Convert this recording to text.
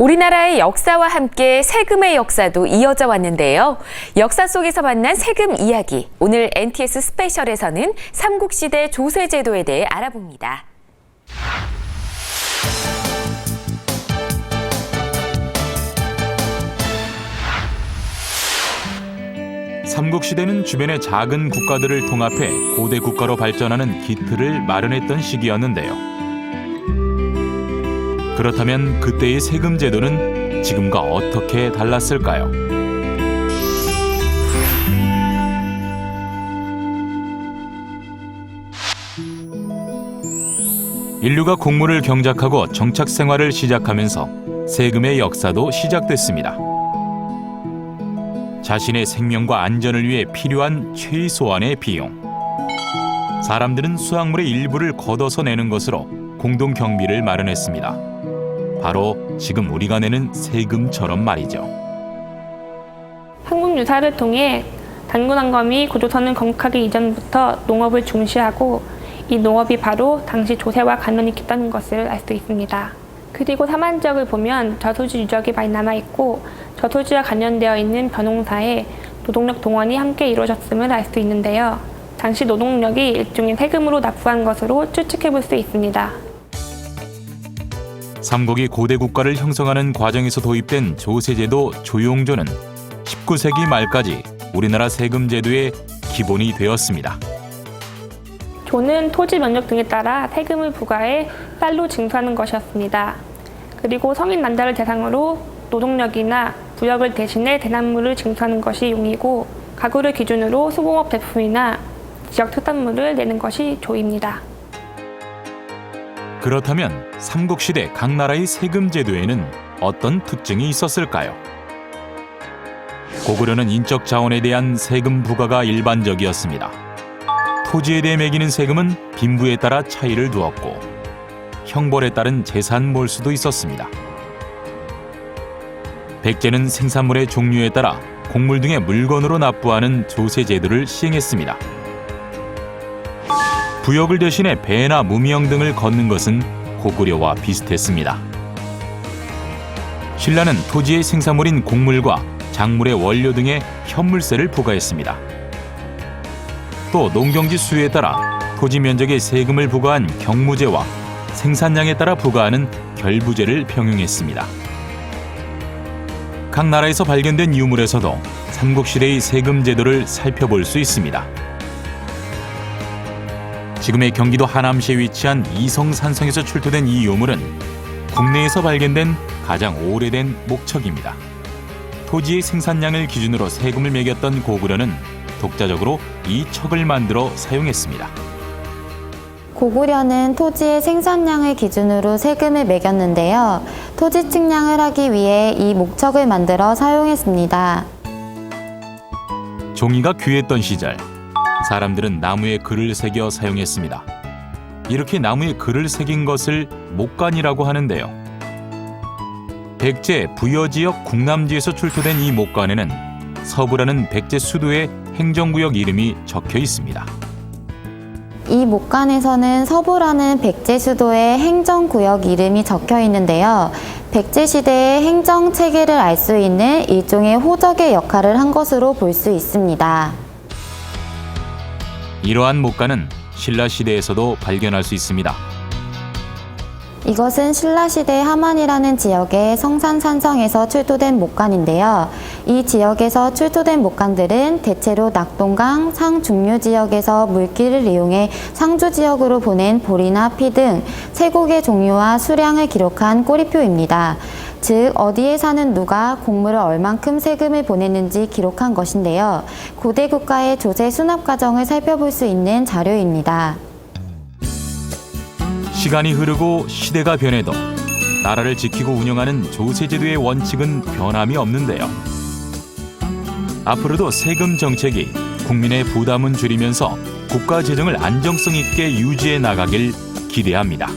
우리나라의 역사와 함께 세금의 역사도 이어져 왔는데요. 역사 속에서 만난 세금 이야기. 오늘 NTS 스페셜에서는 삼국시대 조세제도에 대해 알아봅니다. 삼국시대는 주변의 작은 국가들을 통합해 고대 국가로 발전하는 기틀을 마련했던 시기였는데요. 그렇다면 그때의 세금 제도는 지금과 어떻게 달랐을까요? 인류가 곡물을 경작하고 정착 생활을 시작하면서 세금의 역사도 시작됐습니다. 자신의 생명과 안전을 위해 필요한 최소한의 비용. 사람들은 수확물의 일부를 걷어서 내는 것으로 공동 경비를 마련했습니다. 바로 지금 우리가 내는 세금처럼 말이죠. 한국유사를 통해 단군왕검이 고조선을 건국하기 이전부터 농업을 중시하고 이 농업이 바로 당시 조세와 관련이 깊다는 것을 알 수 있습니다. 그리고 사만 지역을 보면 저소지 유적이 많이 남아있고 저소지와 관련되어 있는 벼농사에 노동력 동원이 함께 이루어졌음을 알 수 있는데요. 당시 노동력이 일종의 세금으로 납부한 것으로 추측해 볼 수 있습니다. 삼국이 고대 국가를 형성하는 과정에서 도입된 조세제도 조용조는 19세기 말까지 우리나라 세금 제도의 기본이 되었습니다. 조는 토지 면적 등에 따라 세금을 부과해 쌀로 징수하는 것이었습니다. 그리고 성인 남자를 대상으로 노동력이나 부역을 대신해 대납물을 징수하는 것이 용이고, 가구를 기준으로 수공업 제품이나 지역 특산물을 내는 것이 조입니다. 그렇다면 삼국시대 각 나라의 세금 제도에는 어떤 특징이 있었을까요? 고구려는 인적 자원에 대한 세금 부과가 일반적이었습니다. 토지에 대해 매기는 세금은 빈부에 따라 차이를 두었고, 형벌에 따른 재산 몰수도 있었습니다. 백제는 생산물의 종류에 따라 곡물 등의 물건으로 납부하는 조세 제도를 시행했습니다. 부역을 대신해 배나 무명 등을 걷는 것은 고구려와 비슷했습니다. 신라는 토지의 생산물인 곡물과 작물의 원료 등의 현물세를 부과했습니다. 또 농경지 수에 따라 토지 면적에 세금을 부과한 경무제와 생산량에 따라 부과하는 결부제를 병행했습니다. 각 나라에서 발견된 유물에서도 삼국시대의 세금 제도를 살펴볼 수 있습니다. 지금의 경기도 하남시에 위치한 이성산성에서 출토된 이 유물은 국내에서 발견된 가장 오래된 목척입니다. 토지의 생산량을 기준으로 세금을 매겼던 고구려는 독자적으로 이 척을 만들어 사용했습니다. 고구려는 토지의 생산량을 기준으로 세금을 매겼는데요. 토지 측량을 하기 위해 이 목척을 만들어 사용했습니다. 종이가 귀했던 시절, 사람들은 나무에 글을 새겨 사용했습니다. 이렇게 나무에 글을 새긴 것을 목간이라고 하는데요. 백제 부여지역 궁남지에서 출토된 이 목간에는 서부라는 백제 수도의 행정구역 이름이 적혀 있습니다. 이 목간에서는 서부라는 백제 수도의 행정구역 이름이 적혀 있는데요. 백제 시대의 행정 체계를 알 수 있는 일종의 호적의 역할을 한 것으로 볼 수 있습니다. 이러한 목간은 신라 시대에서도 발견할 수 있습니다. 이것은 신라시대 함안이라는 지역의 성산산성에서 출토된 목간인데요. 이 지역에서 출토된 목간들은 대체로 낙동강, 상중류 지역에서 물길을 이용해 상주 지역으로 보낸 보리나 피 등 세곡의 종류와 수량을 기록한 꼬리표입니다. 즉 어디에 사는 누가 곡물을 얼만큼 세금을 보냈는지 기록한 것인데요. 고대 국가의 조세 수납 과정을 살펴볼 수 있는 자료입니다. 시간이 흐르고 시대가 변해도 나라를 지키고 운영하는 조세제도의 원칙은 변함이 없는데요. 앞으로도 세금 정책이 국민의 부담은 줄이면서 국가 재정을 안정성 있게 유지해 나가길 기대합니다.